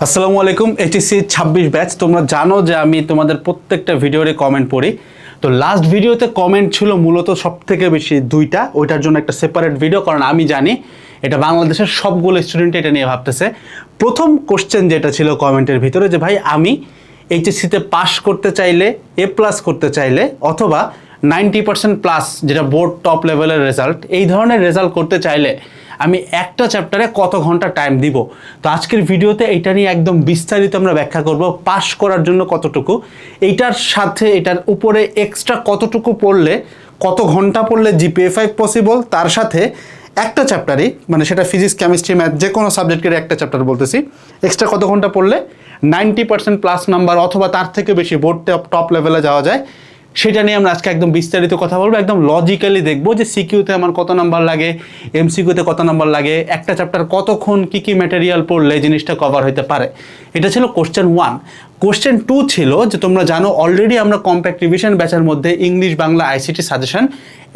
আসসালামু আলাইকুম। HSC 26 batch, তোমরা জানো যে আমি তোমাদের প্রত্যেকটা ভিডিওরে কমেন্ট পড়ি। তো লাস্ট ভিডিওতে কমেন্ট ছিল মূলত সব থেকে বেশি দুইটা, ওইটার জন্য একটা সেপারেট ভিডিও, কারণ আমি জানি এটা বাংলাদেশের সবগুলো স্টুডেন্ট এটা নিয়ে ভাবতেছে। প্রথম কোশ্চেন যেটা ছিল কমেন্টের ভিতরে যে ভাই আমি এইচএসসিতে পাস করতে চাইলে, A+ করতে চাইলে, অথবা 90% প্লাস যেটা বোর্ড টপ লেভেলের রেজাল্ট, এই ধরনের রেজাল্ট করতে চাইলে আমি একটা চ্যাপ্টারে কত ঘন্টা টাইম দিব। তো আজকের ভিডিওতে এইটা নিয়ে একদম বিস্তারিত আমরা ব্যাখ্যা করব। পাস করার জন্য কতটুকু, এইটার সাথে এটার উপরে এক্সট্রা কতটুকু পড়লে, কত ঘন্টা পড়লে GPA 5 পসিবল, তার সাথে একটা চ্যাপ্টারই, মানে সেটা ফিজিক্স, কেমিস্ট্রি, ম্যাথ, যে কোনো সাবজেক্টের একটা চ্যাপ্টার বলতেছি, এক্সট্রা কত ঘন্টা পড়লে 90% প্লাস নাম্বার অথবা তার থেকে বেশি বোর্ড টপ লেভেলে যাওয়া যায়, সেটা নিয়ে আমরা আজকে একদম বিস্তারিত কথা বলবো। একদম লজিক্যালি দেখবো যে সিকিউতে আমার কত নাম্বার লাগে, MCQতে কত নাম্বার লাগে, একটা চ্যাপ্টার কতক্ষণ কী কী ম্যাটেরিয়াল পড়লে জিনিসটা কভার হতে পারে। এটা ছিল কোশ্চেন 1। কোশ্চেন 2 ছিল যে তোমরা জানো অলরেডি আমরা কম্প্যাক্ট রিভিশন ব্যাচের মধ্যে English, Bangla, ICT suggestion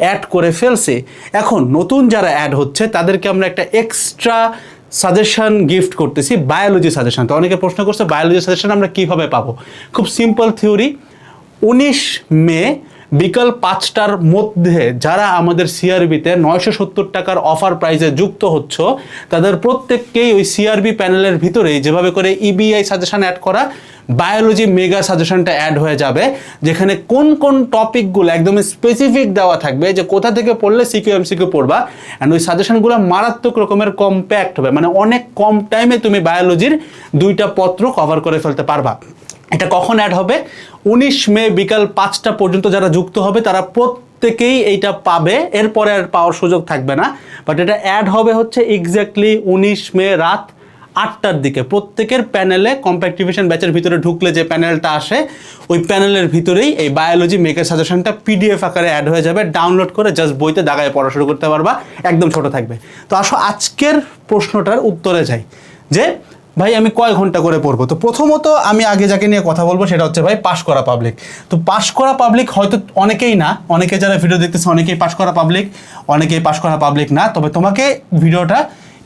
add করে ফেলছি। এখন নতুন যারা অ্যাড হচ্ছে তাদেরকে আমরা একটা এক্সট্রা সাজেশন গিফট করতেছি, বায়োলজি সাজেশন। তো অনেকে প্রশ্ন করছে বায়োলজি সাজেশন আমরা কীভাবে পাবো। খুব সিম্পল থিওরি। 19 মে বিকাল 5টার মধ্যে যারা আমাদের সিআরবিতে 970 টাকার অফার প্রাইজে যুক্ত হচ্ছ, তাদের প্রত্যেককেই ওই সিআরবি প্যানেলের ভিতরেই যেভাবে করে EBI সাজেশন অ্যাড করা, বায়োলজি মেগা সাজেশনটা অ্যাড হয়ে যাবে, যেখানে কোন কোন টপিকগুলো একদম স্পেসিফিক দেওয়া থাকবে যে কোথা থেকে পড়লে সিকিউ MCQ পড়বা। অ্যান্ড ওই সাজেশনগুলো মারাত্মক রকমের কম্প্যাক্ট হবে, মানে অনেক কম টাইমে তুমি বায়োলজির 2টা পত্র কভার করে ফেলতে পারবা। এটা কখন অ্যাড হবে? 19 মে বিকাল 5টা পর্যন্ত যারা যুক্ত হবে তারা প্রত্যেকেই এইটা পাবে, এরপরে আর পাওয়ার সুযোগ থাকবে না। বাট এটা অ্যাড হবে হচ্ছে এক্স্যাক্টলি 19 মে রাত 8টার দিকে। প্রত্যেকের প্যানেলে, কম্প্যাক্ট রিভিশন ব্যাচের ভিতরে ঢুকলে যে প্যানেলটা আসে, ওই প্যানেলের ভিতরেই এই বায়োলজি মেগা সাজেশনটা PDF আকারে অ্যাড হয়ে যাবে। ডাউনলোড করে জাস্ট বইতে দাগায় পড়া শুরু করতে পারবা, একদম ছোট থাকবে। তো আসো আজকের প্রশ্নটার উত্তরে যাই যে ভাই আমি কয় ঘন্টা করে পড়বো। তো প্রথমত আমি আগে যাকে নিয়ে কথা বলবো সেটা হচ্ছে ভাই পাশ করা পাবলিক। তো পাশ করা পাবলিক হয়তো অনেকেই না, অনেকে যারা ভিডিও দেখতেছে অনেকেই পাশ করা পাবলিক, অনেকেই পাশ করা পাবলিক না। তবে তোমাকে ভিডিওটা,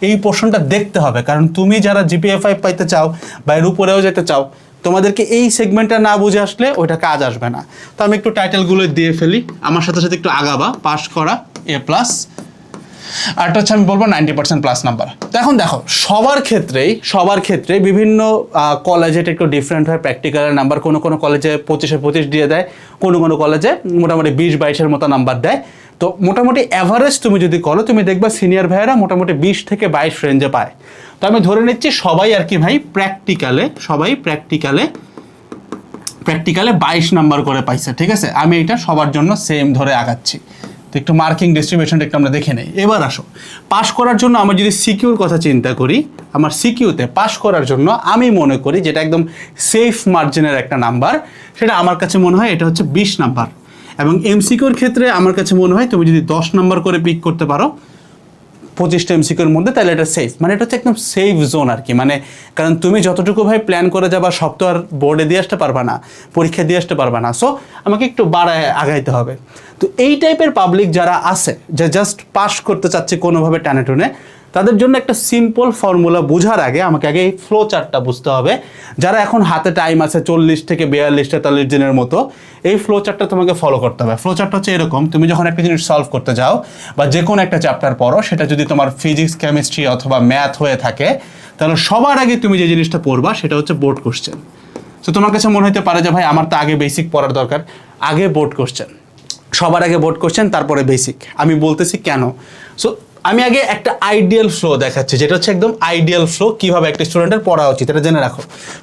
এই পোর্শনটা দেখতে হবে, কারণ তুমি যারা GPA 5 পাইতে চাও বা এর উপরেও যেতে চাও, তোমাদেরকে এই সেগমেন্টটা না বুঝে আসলে ওইটা কাজ আসবে না। তো আমি একটু টাইটেলগুলো দিয়ে ফেলি, আমার সাথে সাথে একটু আগাবা। পাশ করা A+, আরটা হচ্ছে আমি বলবো 90% প্লাস নাম্বার। তো এখন দেখো সবার ক্ষেত্রে বিভিন্ন কলেজে এটা একটু ডিফারেন্ট হয়। প্র্যাকটিক্যালের নাম্বার কোনো কোনো কলেজে 25-এ 25 দিয়ে দেয়, কোনো কোনো কলেজে মোটামুটি 20-22-এর মতো নাম্বার দেয়। তো মোটামুটি অ্যাভারেজ তুমি যদি করো, তুমি দেখবা সিনিয়র ভাইয়েরা মোটামুটি 20 থেকে 22 রেঞ্জে পায়। তো আমি ধরে নিচ্ছি সবাই আর কি ভাই প্র্যাকটিক্যালে 22 নাম্বার করে পাইছে, ঠিক আছে। আমি এটা সবার জন্য সেম ধরে আগাচ্ছি। তো একটু মার্কিং ডিস্ট্রিবিউশনটা একটু আমরা দেখে নেই। এবার আসো পাস করার জন্য আমরা যদি সিকিউর কথা চিন্তা করি, আমার সিকিউতে পাস করার জন্য আমি মনে করি যেটা একদম সেফ মার্জিনের একটা নাম্বার, সেটা আমার কাছে মনে হয় এটা হচ্ছে 20 নাম্বার। এবং MCQর ক্ষেত্রে আমার কাছে মনে হয় তুমি যদি 10 নাম্বার করে পিক করতে পারো 25টা MCQর মধ্যে, তাহলে এটা সেফ, মানে এটা হচ্ছে একদম সেফ জোন আর কি। মানে কারণ তুমি যতটুকু ভাই প্ল্যান করে যাবা সব তো আর বোর্ডে দিয়ে আসতে পারবা না, পরীক্ষা দিয়ে আসতে পারবা না। সো আমাকে একটু বাড়ায় আগাইতে হবে। তো এই টাইপের পাবলিক যারা আছে, যে জাস্ট পাস করতে চাচ্ছে কোনোভাবে টানে টুনে, তাদের জন্য একটা সিম্পল ফর্মুলা বোঝার আগে আমাকে আগে এই ফ্লো চার্টটা বুঝতে হবে। যারা এখন হাতে টাইম আছে 40 থেকে 42-43 দিনের মতো, এই ফ্লো চার্টটা তোমাকে ফলো করতে হবে। ফ্লো চার্টটা হচ্ছে এরকম, তুমি যখন একটা জিনিস সলভ করতে যাও বা যে কোনো একটা চ্যাপ্টার পড়ো, সেটা যদি তোমার ফিজিক্স, কেমিস্ট্রি অথবা ম্যাথ হয়ে থাকে, তাহলে সবার আগে তুমি যে জিনিসটা পড়বা সেটা হচ্ছে বোর্ড কোশ্চেন। তো তোমার কাছে মনে হতে পারে যে ভাই আমার তো আগে বেসিক পড়ার দরকার, আগে বোর্ড কোশ্চেন, সবার আগে বোর্ড কোশ্চেন তারপরে বেসিক। আমি বলতেছি কেন। সো আমি আগে একটা আইডিয়াল ফ্লো দেখাচ্ছি, যেটা হচ্ছে একদম আইডিয়াল ফ্লো, কীভাবে একটা স্টুডেন্টের পড়া উচিত এটা জেনে রাখো।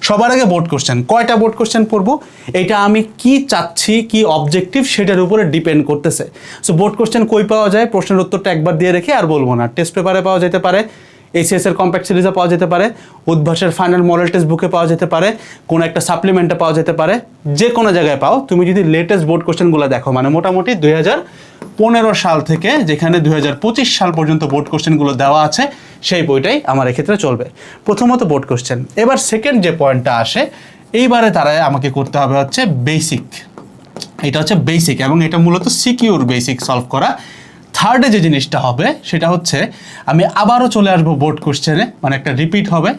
সবার আগে বোর্ড কোশ্চেন। কয়টা বোর্ড কোশ্চেন পড়বো, এটা আমি কি চাচ্ছি, কি অবজেক্টিভ, সেটার উপরে ডিপেন্ড করতেছে। সো বোর্ড কোশ্চেন কই পাওয়া যায়, প্রশ্নের উত্তরটা একবার দিয়ে রেখে আর বলবো না। টেস্ট পেপারে পাওয়া যেতে পারে, ACS এর কম্প্যাক্ট সিরিজে পাওয়া যেতে পারে, উদ্ভাসের ফাইনাল মডেল টেস্ট বুকে পাওয়া যেতে পারে, কোনো একটা সাপ্লিমেন্টে পাওয়া যেতে পারে, যে কোনো জায়গায় পাও। তুমি যদি লেটেস্ট বোর্ড কোশ্চেনগুলো দেখো, মানে মোটামুটি 2015 সাল থেকে যেখানে 2025 সাল পর্যন্ত বোর্ড কোশ্চেনগুলো দেওয়া আছে, সেই বইটাই আমার এক্ষেত্রে চলবে। প্রথমত বোর্ড কোশ্চেন। এবার সেকেন্ড যে পয়েন্টটা আসে, এইবারে তারাই আমাকে করতে হবে হচ্ছে বেসিক। এটা হচ্ছে বেসিক, এবং এটা মূলত সিকিউর বেসিক সলভ করা। থার্ডে যে জিনিসটা হবে সেটা হচ্ছে আমি আবারও চলে আসবো বোর্ড কোশ্চেনে, মানে একটা রিপিট হবে,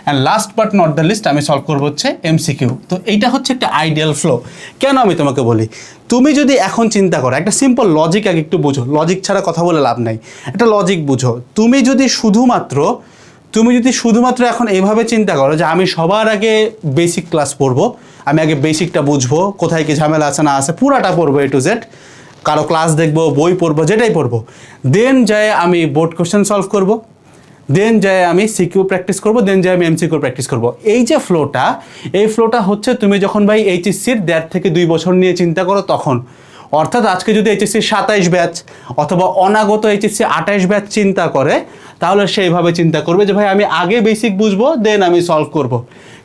and last but not the least আমি সলভ করবো হচ্ছে এমসিকিউ। তো এইটা হচ্ছে একটা আইডিয়াল ফ্লো। কেন আমি তোমাকে বলি, তুমি যদি এখন চিন্তা করো, একটা সিম্পল লজিক আগে একটু বুঝো, লজিক ছাড়া কথা বলে লাভ নাই, একটা লজিক বুঝো। তুমি যদি শুধুমাত্র এখন এইভাবে চিন্তা করো যে আমি সবার আগে বেসিক ক্লাস পড়বো, আমি আগে বেসিকটা বুঝবো, কোথায় কি ঝামেলা আছে না আছে পুরাটা পড়বো A to Z, কারো ক্লাস দেখবো, বই পড়বো, যেটাই পড়বো, দেন যায় আমি বোর্ড কোশ্চেন সলভ করবো, দেন যায় আমি সিকিউ প্র্যাকটিস করবো, দেন যায় আমি এমসিকিউ প্র্যাকটিস করবো। এই যে ফ্লোটা, এই ফ্লোটা হচ্ছে তুমি যখন ভাই এইচএসসির 1.5 থেকে 2 বছর নিয়ে চিন্তা করো তখন। অর্থাৎ আজকে যদি এইচএসসি 27 ব্যাচ অথবা অনাগত এইচএসসি 28 ব্যাচ চিন্তা করে, তাহলে সেইভাবে চিন্তা করবে যে ভাই আমি আগে বেসিক বুঝবো, দেন আমি সলভ করব।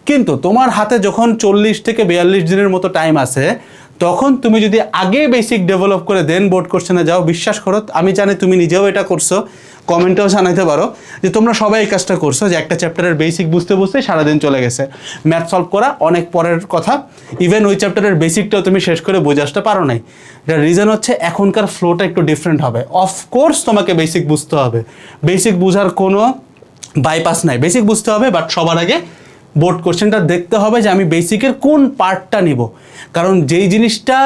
কিন্তু তোমার হাতে যখন 40 থেকে 42 দিনের মতো টাইম আছে, তখন তুমি যদি আগে বেসিক ডেভেলপ করে দেন বোর্ড কোশ্চেনে যাও, বিশ্বাস করো, আমি জানি তুমি নিজেও এটা করছো, কমেন্টেও জানাইতে পারো যে তোমরা সবাই এই কাজটা করছো, যে একটা চ্যাপ্টারের বেসিক বুঝতে বুঝতে সারাদিন চলে গেছে, ম্যাথ সলভ করা অনেক পরের কথা, ইভেন ওই চ্যাপ্টারের বেসিকটাও তুমি শেষ করে বুঝে আসতে পারো নাই। এটার রিজন হচ্ছে এখনকার ফ্লোটা একটু ডিফারেন্ট হবে। অফকোর্স তোমাকে বেসিক বুঝতে হবে, বেসিক বুঝার কোনো বাইপাস নাই, বেসিক বুঝতে হবে, বাট সবার আগে বোর্ড কোশ্চেনটা দেখতে হবে যে আমি বেসিকের কোন পার্টটা নিব। কারণ যেই জিনিসটা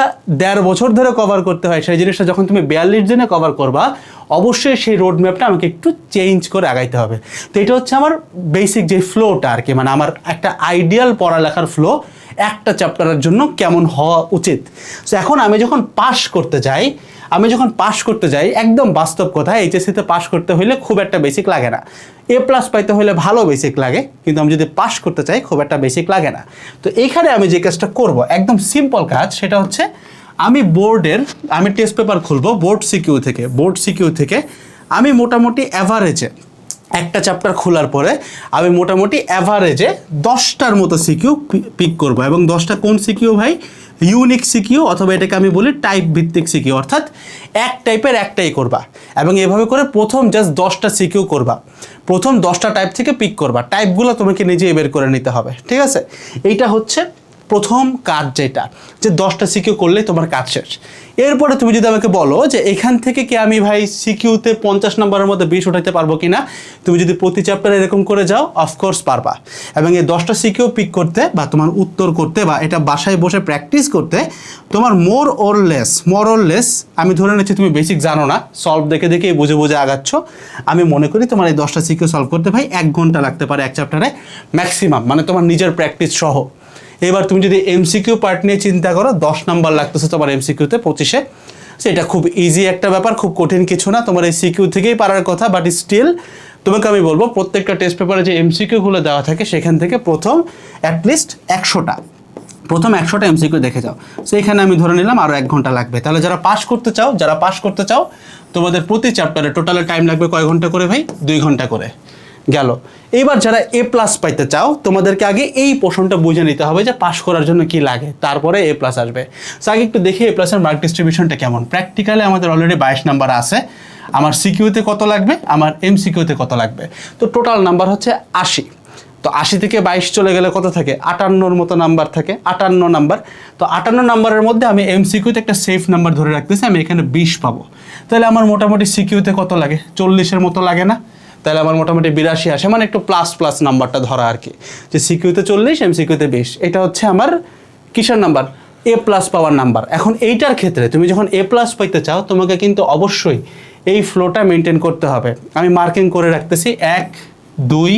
1.5 বছর ধরে কভার করতে হয়, সেই জিনিসটা যখন তুমি 42 দিনে কভার করবা, অবশ্যই সেই রোড ম্যাপটা আমাকে একটু চেঞ্জ করে আগাইতে হবে। তো এটা হচ্ছে আমার বেসিক যে ফ্লোটা আর কি, মানে আমার একটা আইডিয়াল পড়ালেখার ফ্লো একটা চ্যাপ্টারের জন্য কেমন হওয়া উচিত। সো এখন আমি যখন পাস করতে যাই, একদম বাস্তব কথা, এইচএসসিতে পাস করতে হলে খুব একটা বেসিক লাগে না, A+ পাইতে হলে ভালো বেসিক লাগে, কিন্তু আমি যদি পাস করতে চাই খুব একটা বেসিক লাগে না। তো এইখানে আমি যে কাজটা করব, একদম সিম্পল কাজ, সেটা হচ্ছে আমি টেস্ট পেপার খুলবো বোর্ড সিকিউ থেকে আমি মোটামুটি অ্যাভারেজে একটা চ্যাপ্টার খোলার পরে আমি মোটামুটি অ্যাভারেজে 10টার মতো সিকিউ পিক করব। এবং 10টা কোন সিকিউ ভাই? ইউনিক সিকিউ, অথবা এটাকে আমি বলি টাইপ ভিত্তিক সিকিউ, অর্থাৎ এক টাইপের একটাই করবা। এবং এভাবে করে প্রথম জাস্ট 10টা সিকিউ করবা, প্রথম 10টা টাইপ থেকে পিক করবা, টাইপগুলো তোমাকে নিজেই বের করে নিতে হবে, ঠিক আছে? এইটা হচ্ছে প্রথম কাজ, যেটা যে 10টা সিকিউ করলেই তোমার কাজ শেষ। এরপরে তুমি যদি আমাকে বলো যে এখান থেকে কি আমি ভাই সিকিউতে 50 নম্বরের মধ্যে 20 উঠাইতে পারবো কিনা, তুমি যদি প্রতি চ্যাপ্টারে এরকম করে যাও, অফকোর্স পারবা। এবং এই 10টা সিকিউ পিক করতে বা তোমার উত্তর করতে বা এটা বাসায় বসে প্র্যাকটিস করতে তোমার মোর অর লেস আমি ধরে নিচ্ছি তুমি বেসিক জানো না, সলভ দেখে বুঝে আগাচ্ছ, আমি মনে করি তোমার এই 10টা সিকিউ সলভ করতে ভাই 1 ঘন্টা লাগতে পারে এক চ্যাপ্টারে ম্যাক্সিমাম, মানে তোমার নিজের প্র্যাকটিস সহ। এবার তুমি যদি এমসিকিউ পার্ট নিয়ে চিন্তা করো, 10 নাম্বার লাগতেছে তোমার এমসিকিউতে 25-এ, সেটা খুব ইজি একটা ব্যাপার, খুব কঠিন কিছু না, তোমার এই সিকিউ থেকেই পারার কথা। বাট স্টিল তোমাকে আমি বলবো প্রত্যেকটা টেস্ট পেপারে যে এমসিকিউগুলো দেওয়া থাকে সেখান থেকে প্রথম অ্যাটলিস্ট 100টা এমসিকিউ দেখে যাও। সো এখানে আমি ধরে নিলাম আরও 1 ঘন্টা লাগবে। তাহলে যারা পাস করতে চাও তোমাদের প্রতি চ্যাপ্টারে টোটালে টাইম লাগবে কয় ঘন্টা করে ভাই? 2 ঘন্টা করে গেল। এবার যারা A+ পাইতে চাও, তোমাদেরকে আগে এই পোর্শনটা বুঝে নিতে হবে যে পাস করার জন্য কি লাগে, তারপরে A+ আসবে। সো আগে একটু দেখি A+ এর মার্ক ডিস্ট্রিবিউশনটা কেমন। প্র্যাকটিক্যালে আমাদের অলরেডি 22 নাম্বার আছে, আমার সিকিউতে কত লাগবে, আমার এমসিকিউতে কত লাগবে, তো টোটাল নাম্বার হচ্ছে 80। তো 80 থেকে 22 চলে গেলে কত থাকে? 58-র মতো নাম্বার থাকে, 58 নাম্বার। তো 58 নাম্বারের মধ্যে আমি এমসিকিউতে একটা সেফ নাম্বার ধরে রাখতেছি, আমি এখানে 20 পাবো। তাহলে আমার মোটামুটি সিকিউতে কত লাগে? 40-এর মতো লাগে না? তাহলে আমার মোটামুটি 82 আসে, মানে একটু প্লাস নাম্বারটা ধরা আর কি, যে সিকিউতে 40 এমসিকিউতে 20। এটা হচ্ছে আমার কিসের নাম্বার? A+ power number. এখন এইটার ক্ষেত্রে তুমি যখন A+ পাইতে চাও, তোমাকে কিন্তু অবশ্যই এই ফ্লোটা মেনটেন করতে হবে। আমি মার্কিং করে রাখতেছি 1, 2,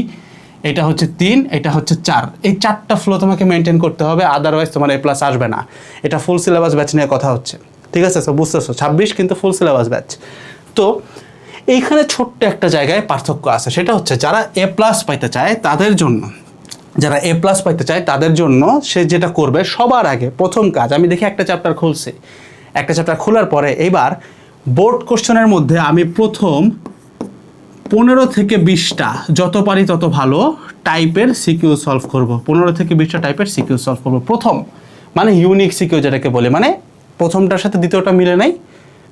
এটা হচ্ছে 3, এটা হচ্ছে 4, এই 4টা ফ্লো তোমাকে মেনটেন করতে হবে, আদারওয়াইজ তোমার A+ আসবে না। এটা ফুল সিলেবাস ব্যাচ নিয়ে কথা হচ্ছে, ঠিক আছে? সো বুঝতেছো, 26 কিন্তু ফুল সিলেবাস ব্যাচ। তো এইখানে ছোট্ট একটা জায়গায় পার্থক্য আছে, সেটা হচ্ছে যারা A+ পাইতে চায় তাদের জন্য সে যেটা করবে সবার আগে প্রথম কাজ, আমি দেখি একটা চ্যাপ্টার খুলছি, একটা চ্যাপ্টার খোলার পরে এইবার বোর্ড কোশ্চেনের মধ্যে আমি প্রথম 15 থেকে 20টা যত পারি তত ভালো টাইপের সিকিউ সলভ করব। 15 থেকে 20টা টাইপের সিকিউ সলভ করব প্রথম, মানে ইউনিক সিকিউ যেটাকে বলে, মানে প্রথমটার সাথে দ্বিতীয়টা মিলে নাই,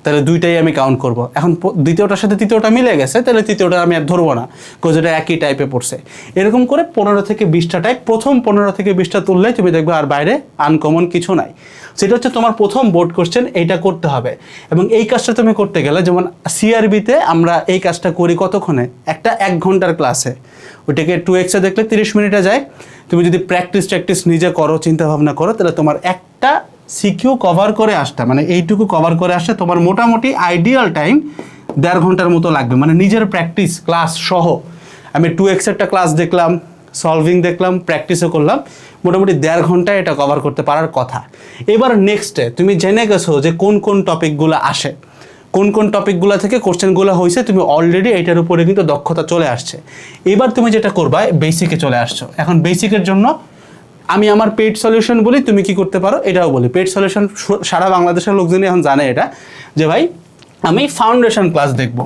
তাহলে দুইটাই আমি কাউন্ট করব। এখন দ্বিতীয়টার সাথে তৃতীয়টা মিলে গেছে, তাহলে তৃতীয়টা আমি আর ধরবো না, বিকজ এটা একই টাইপে পড়ছে। এরকম করে 15 থেকে 20টা টাইপ, প্রথম 15 থেকে 20টা তুললেই তুমি দেখবে আর বাইরে আনকমন কিছু নাই। সেটা হচ্ছে তোমার প্রথম বোর্ড কোশ্চেন, এইটা করতে হবে। এবং এই কাজটা তুমি করতে গেলে, যেমন সিআরবিতে আমরা এই কাজটা করি কতক্ষণে, একটা 1 ঘন্টার ক্লাসে, ওইটাকে 2x-এ দেখলে 30 মিনিটে যায়। তুমি যদি প্র্যাকটিস নিজে করো, চিন্তা ভাবনা করো, তাহলে তোমার একটা সিকিউ কভার করে আসতে, মানে এইটুকু কভার করে আসতে তোমার মোটামুটি আইডিয়াল টাইম 1.5 ঘন্টার মতো লাগবে, মানে নিজের প্র্যাকটিস ক্লাস সহ। আমি 2x একটা ক্লাস দেখলাম, সলভিং দেখলাম, প্র্যাকটিসও করলাম, মোটামুটি 1.5 ঘন্টায় এটা কভার করতে পারার কথা। এবার নেক্সটে তুমি জেনে গেছো যে কোন কোন টপিকগুলো আসে, কোন কোন টপিকগুলো থেকে কোশ্চেনগুলো হয়েছে, তুমি অলরেডি এটার উপরে কিন্তু দক্ষতা চলে আসছে। এবার তুমি যেটা করবা, বেসিকে চলে আসছো। এখন বেসিকের জন্য আমি আমার পেইড সলিউশন বলি, তুমি কি করতে পারো এটাও বলি। পেইড সলিউশন সারা বাংলাদেশের লোকজনই এখন জানে এটা, যে ভাই আমি ফাউন্ডেশন ক্লাস দেখব।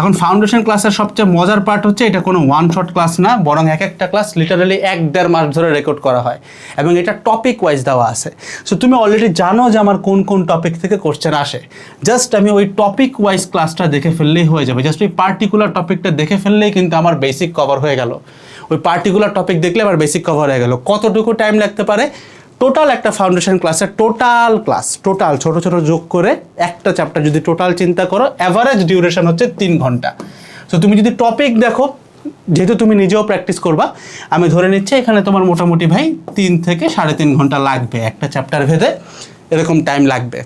এখন ফাউন্ডেশন ক্লাসের সবচেয়ে মজার পার্ট হচ্ছে এটা কোনো ওয়ান শট ক্লাস না, বরং এক একটা ক্লাস লিটারালি 1-1.5 মাস ধরে রেকর্ড করা হয়, এবং এটা টপিক ওয়াইজ দেওয়া আছে। সো তুমি অলরেডি জানো যে আমার কোন কোন টপিক থেকে কোশ্চেন আসে, জাস্ট আমি ওই টপিক ওয়াইজ ক্লাসটা দেখে ফেললেই হয়ে যাবে। জাস্ট ওই পার্টিকুলার টপিকটা দেখে ফেললেই কিন্তু আমার বেসিক কভার হয়ে গেল। ওই পার্টিকুলার টপিক দেখলে আমার বেসিক কভার হয়ে গেল। কতটুকু টাইম লাগতে পারে, টোটাল একটা ফাউন্ডেশন ক্লাসের টোটাল ছোটো ছোটো যোগ করে একটা চ্যাপ্টার যদি টোটাল চিন্তা করো, অ্যাভারেজ ডিউরেশন হচ্ছে 3 ঘন্টা। সো তুমি যদি টপিক দেখো, যেহেতু তুমি নিজেও প্র্যাকটিস করবা, আমি ধরে নিচ্ছি এখানে তোমার মোটামুটি ভাই 3 থেকে 3.5 ঘন্টা লাগবে একটা চ্যাপ্টার ভেদে, এরকম টাইম লাগবে।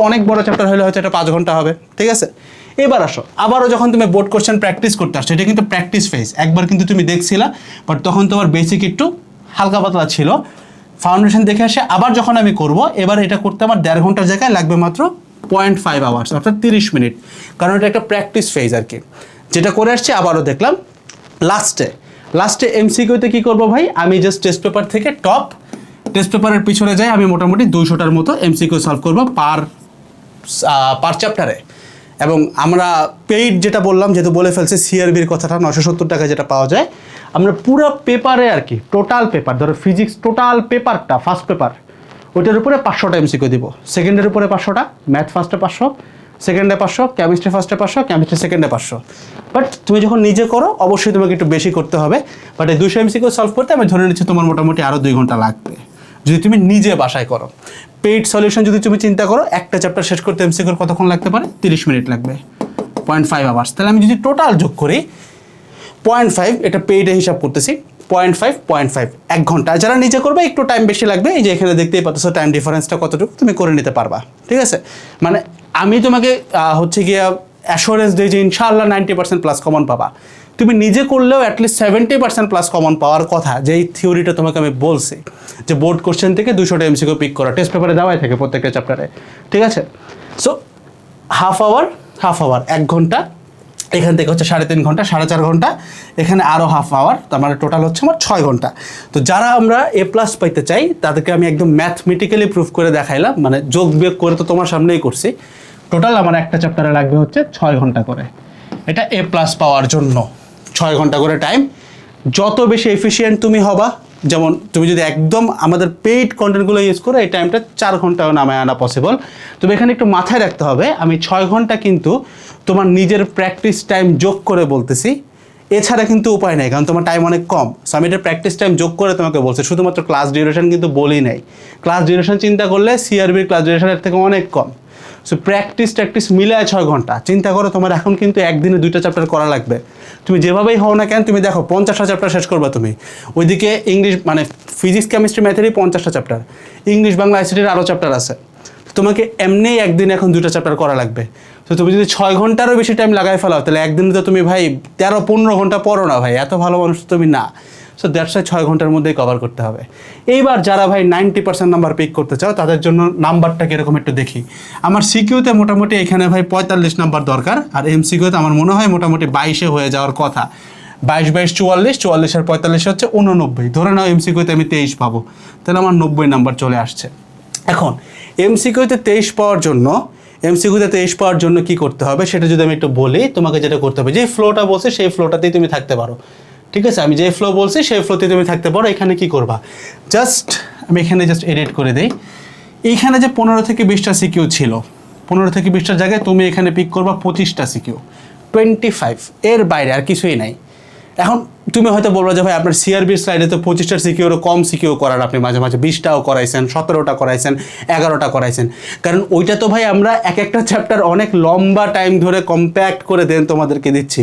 অনেক বড় চ্যাপ্টার হলে হয়তো এটা 5 ঘন্টা হবে, ঠিক আছে। এবার আসো, আবারও যখন তুমি বোর্ড কোশ্চেন প্র্যাকটিস করতে আসছো, এটা কিন্তু প্র্যাকটিস ফেজ, একবার কিন্তু তুমি দেখছিলা, বাট তখন তোমার বেসিক একটু হালকা পাতলা ছিল। ফাউন্ডেশন দেখে আসে আবার যখন আমি করব, এবার এটা করতে আমার 1.5 ঘন্টার জায়গায় লাগবে মাত্র 0.5 আওয়ার্স, অর্থাৎ 30 মিনিট, কারণ এটা একটা প্র্যাকটিস ফেজ আর কি। যেটা করে আসছে আবারও দেখলাম। লাস্টে এমসিকিউতে কী করবো ভাই, আমি জাস্ট টেস্ট পেপার থেকে টেস্ট পেপারের পিছনে যাই, আমি মোটামুটি 200টার মতো এমসিকিউ সলভ করবো পার চ্যাপ্টারে। এবং আমরা পেইড যেটা বললাম, যেহেতু বলে ফেলছে সিআরবির কথাটা, 970 টাকা যেটা পাওয়া যায়, আমরা পুরো পেপারে আর কি, টোটাল পেপার ধরো ফিজিক্স টোটাল পেপারটা, ফার্স্ট পেপার, ওইটার উপরে 500টা এমসিকিউ দিব। সেকেন্ডের উপরে 500টা, ম্যাথ ফার্স্টে 500, সেকেন্ডে 500, কেমিস্ট্রি ফার্স্টে 500, কেমিস্ট্রি সেকেন্ডে 500। বাট তুমি যখন নিজে করো অবশ্যই তোমাকে একটু বেশি করতে হবে। বাট এই 200 এমসিকিউ সলভ করতে আমি ধরে নিচ্ছি তোমার মোটামুটি আরও 2 ঘন্টা লাগবে, যদি তুমি নিজে বাসায় করো। পেইড সলিউশন যদি তুমি চিন্তা করো, একটা চ্যাপ্টার শেষ করতে এমসিকিউর কতক্ষণ লাগতে পারে, 30 মিনিট লাগবে, 0.5 আওয়ার্স। তাহলে আমি যদি টোটাল যোগ করি 0.5, এটা পেইডে হিসাব করতেছি, 0.5 1 ঘন্টা। যারা নিজে করবে একটু টাইম বেশি লাগবে, এই যে এখানে দেখতেই পাচ্ছ টাইম ডিফারেন্সটা কতটুকু, তুমি করে নিতে পারবা, ঠিক আছে। মানে আমি তোমাকে হচ্ছে গিয়ে অ্যাসুরেন্স দিই যে ইনশাআল্লাহ 90% প্লাস কমন পাবা। তুমি নিজে করলেও অ্যাটলিস্ট 70% প্লাস কমন পাওয়ার কথা, যেই থিওরিটা তোমাকে আমি বলছি, যে বোর্ড কোশ্চেন থেকে 200টা এমসিকিউ পিক করা, টেস্ট পেপারে দেওয়াই থাকে প্রত্যেকটা চ্যাপ্টারে, ঠিক আছে। সো হাফ আওয়ার 1 ঘন্টা, এখান থেকে হচ্ছে 3.5 ঘন্টা, 4.5 ঘন্টা, এখানে আরও হাফ আওয়ার, তার মানে টোটাল হচ্ছে আমার 6 ঘন্টা। তো যারা আমরা A+ পাইতে চাই তাদেরকে আমি একদম ম্যাথমেটিক্যালি প্রুফ করে দেখাইলাম, মানে যোগ বিয়োগ করে তো তোমার সামনেই করছি। টোটাল আমার একটা চ্যাপ্টারে লাগবে হচ্ছে 6 ঘন্টা করে, এটা A+ পাওয়ার জন্য 6 ঘন্টা করে টাইম। যত বেশি এফিশিয়েন্ট তুমি হবা, যেমন তুমি যদি একদম আমাদের পেইড কন্টেন্টগুলো ইউজ করো, এই টাইমটা 4 ঘন্টাও নামায় আনা পসিবল। তবে এখানে একটু মাথায় রাখতে হবে, আমি 6 ঘন্টা কিন্তু তোমার নিজের প্র্যাকটিস টাইম যোগ করে বলতেছি, এছাড়া কিন্তু উপায় নেই, কারণ তোমার টাইম অনেক কম। সো আমি এটা প্র্যাকটিস টাইম যোগ করে তোমাকে বলছি, শুধুমাত্র ক্লাস ডিউরেশন কিন্তু বলি নাই। ক্লাস ডিউরেশন চিন্তা করলে সিআরবির ক্লাস ডিউরেশনের থেকে অনেক কম। সো প্র্যাকটিস মিলায় 6 ঘন্টা। চিন্তা করো তোমার এখন কিন্তু একদিনে 2টা চ্যাপ্টার করা লাগবে। তুমি যেভাবেই হও না কেন, তুমি দেখো 50টা চ্যাপ্টার শেষ করবা তুমি, ওইদিকে ইংলিশ মানে ফিজিক্স কেমিস্ট্রি ম্যাথেরই 50টা চ্যাপ্টার, ইংলিশ বাংলা আইসিটির আরও চ্যাপ্টার আছে। তোমাকে এমনি একদিন এখন 2টা চ্যাপ্টার করা লাগবে। তো তুমি যদি 6 ঘন্টারও বেশি টাইম লাগাই ফেলাও, তাহলে একদিনে তো তুমি ভাই 13-15 ঘন্টা পড়ো না ভাই, এত ভালো মানুষ তুমি না। সো দ্যাটস ওয়াই 6 ঘন্টার মধ্যেই কভার করতে হবে। এইবার যারা ভাই 90% নাম্বার পিক করতে চাও, তাদের জন্য নাম্বারটা কীরকম একটু দেখি। আমার সিকিউতে মোটামুটি এখানে ভাই 45 নাম্বার দরকার, আর এমসিকিউতে আমার মনে হয় মোটামুটি 22-এ হয়ে যাওয়ার কথা। 22 44, 44 আর 45 হচ্ছে 89। ধরে নাও এমসিকিউতে আমি 23 পাবো, তাহলে আমার 90 নাম্বার চলে আসছে। এখন এমসিকিউতে 23 পাওয়ার জন্য কী করতে হবে সেটা যদি আমি একটু বলি, তোমাকে যেটা করতে হবে, যে ফ্লোটা বলছে সেই ফ্লোটাতেই তুমি থাকতে পারো, ঠিক আছে। আমি যে ফ্লো বলছি সেই ফ্লোতেই তুমি থাকতে পারো। এখানে কি করবা, আমি এখানে জাস্ট এডিট করে দিই। এইখানে যে 15 থেকে 20টা সিকিউ ছিল, 15 থেকে 20টার জায়গায় তুমি এখানে পিক করবা 25টা সিকিউ, 25, এর বাইরে আর কিছুই নাই। এখন তুমি হয়তো বলবো যে ভাই আপনার সিআরবির স্লাইডে তো 25টার সিকিউরও কম সিকিউ করার, আপনি মাঝে মাঝে 20টাও করাইছেন, 17টা করাইছেন, 11টা করাইছেন, কারণ ওইটা তো ভাই আমরা এক একটা চ্যাপ্টার অনেক লম্বা টাইম ধরে কম্প্যাক্ট করে দেন তোমাদেরকে দিচ্ছি।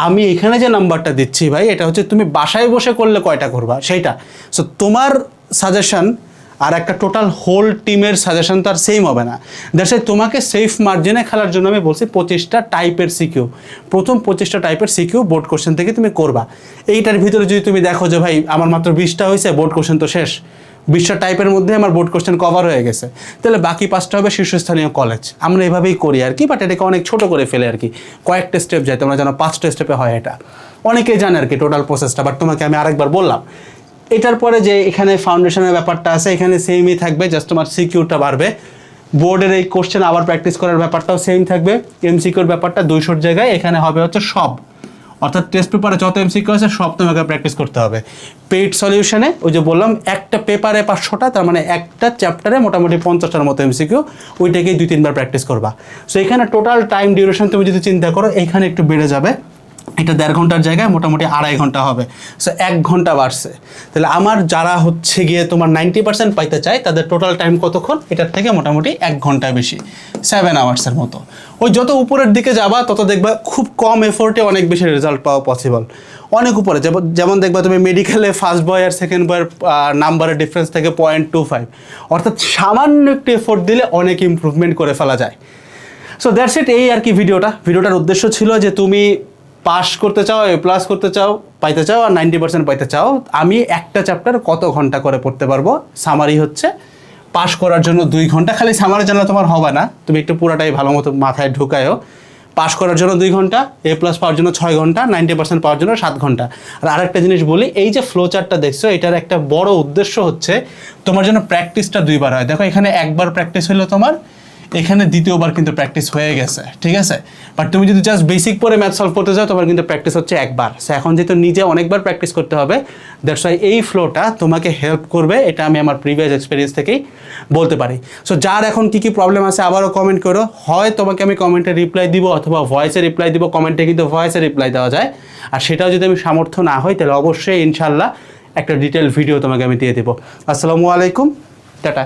আমি এখানে যে নাম্বারটা দিচ্ছি ভাই, এটা হচ্ছে তুমি বাসায় বসে করলে কয়টা করবা সেইটা। সো তোমার সাজেশন আর একটা টোটাল হোল টিমের সাজেশন তো আর সেম হবে না। দ্যাটস ওয়াই তোমাকে সেফ মার্জিনে খেলার জন্য আমি বলছি 25টা টাইপের সিকিউ, প্রথম 25টা টাইপের সিকিউ বোর্ড কোশ্চেন থেকে তুমি করবা। এইটার ভিতরে যদি তুমি দেখো যে ভাই আমার মাত্র 20টা হয়েছে, বোর্ড কোশ্চেন তো শেষ, 20টা টাইপের মধ্যে আমার বোর্ড কোশ্চেন কভার হয়ে গেছে, তাহলে বাকি 5টা হবে শীর্ষস্থানীয় কলেজ। আমরা এভাবেই করি আর কি, বাট এটাকে অনেক ছোট করে ফেলে আর কি, কয়েকটা স্টেপ যায়, তোমরা জানো 5টা স্টেপে হয় এটা, অনেকেই জানে আর কি টোটাল প্রসেসটা, বাট তোমাকে আমি আরেকবার বললাম। এটার পরে যে এখানে ফাউন্ডেশনের ব্যাপারটা আছে, এখানে সেমই থাকবে, জাস্ট তোমার সিকিউরটা বাড়বে। বোর্ডের এই কোশ্চেন আবার প্র্যাকটিস করার ব্যাপারটাও সেম থাকবে। এমসিকিউর ব্যাপারটা 200 জায়গায় এখানে হবে হচ্ছে সব, অর্থাৎ টেস্ট পেপারে যত এমসিকিউ আছে সব তোমাকে প্র্যাকটিস করতে হবে। পেইড সলিউশনে ওই যে বললাম একটা পেপারে 500টা, তার মানে একটা চ্যাপ্টারে মোটামুটি 50টার মতো এমসিকিউ, ওইটাকেই 2-3 বার প্র্যাকটিস করবা। সো এখানে টোটাল টাইম ডিউরেশন তুমি যদি চিন্তা করো, এইখানে একটু বেড়ে যাবে, এটা 1.5 ঘন্টার জায়গায় মোটামুটি 2.5 ঘন্টা হবে। সো 1 ঘন্টা বাড়ছে। তাহলে আমার যারা হচ্ছে গিয়ে তোমার 90% পাইতে চায় তাদের টোটাল টাইম কতক্ষণ, এটার থেকে মোটামুটি 1 ঘন্টা বেশি, 7 আওয়ার্সের মতো। ওই যত উপরের দিকে যাবা তত দেখবা খুব কম এফোর্টে অনেক বেশি রেজাল্ট পাওয়া পসিবল। অনেক উপরে যেমন দেখবা তুমি মেডিকেলে ফার্স্ট বয় আর সেকেন্ড বয়ের নাম্বারের ডিফারেন্স থেকে 0.25, অর্থাৎ সামান্য একটু এফোর্ট দিলে অনেক ইমপ্রুভমেন্ট করে ফেলা যায়। সো দ্যাটস ইট, এই আর কি ভিডিওটার উদ্দেশ্য ছিল যে তুমি পাস করতে চাও, এ প্লাস করতে চাও, পাইতে চাও, আর 90% পাইতে চাও, আমি একটা চ্যাপ্টার কত ঘন্টা করে পড়তে পারবো। সামারি হচ্ছে পাস করার জন্য 2 ঘন্টা, খালি সামারি জানলে তোমার হবে না, তুমি একটু পুরোটাই ভালো মতো মাথায় ঢুকায়ও। পাস করার জন্য 2 ঘন্টা, এ প্লাস পাওয়ার জন্য 6 ঘন্টা, 90% পাওয়ার জন্য 7 ঘন্টা। আর আরেকটা জিনিস বলি, এই যে ফ্লো চার্টটা দেখছো, এটার একটা বড় উদ্দেশ্য হচ্ছে তোমার জন্য প্র্যাকটিসটা 2 বার হয়। দেখো এখানে একবার প্র্যাকটিস হলো তোমার, এখানে দ্বিতীয়বার কিন্তু প্র্যাকটিস হয়ে গেছে, ঠিক আছে। বাট তুমি যদি জাস্ট বেসিক পরে ম্যাথ সলভ করতে চাও, তোমার কিন্তু প্র্যাকটিস হচ্ছে একবার। সো এখন যেহেতু নিজে অনেকবার প্র্যাকটিস করতে হবে, দ্যাটস ওয়াই এই ফ্লোটা তোমাকে হেল্প করবে, এটা আমি আমার প্রিভিয়াস এক্সপিরিয়েন্স থেকেই বলতে পারি। সো যার এখন কী কী প্রবলেম আছে আবারও কমেন্ট করো, হয় তোমাকে আমি কমেন্টে রিপ্লাই দিব অথবা ভয়েসে রিপ্লাই দিব। কমেন্টে কিন্তু ভয়েসে রিপ্লাই দেওয়া যায়, আর সেটাও যদি আমি সামর্থ্য না হয় তাহলে অবশ্যই ইনশাল্লাহ একটা ডিটেল ভিডিও তোমাকে আমি দিয়ে দেবো। আসসালামু আলাইকুম, টাটা।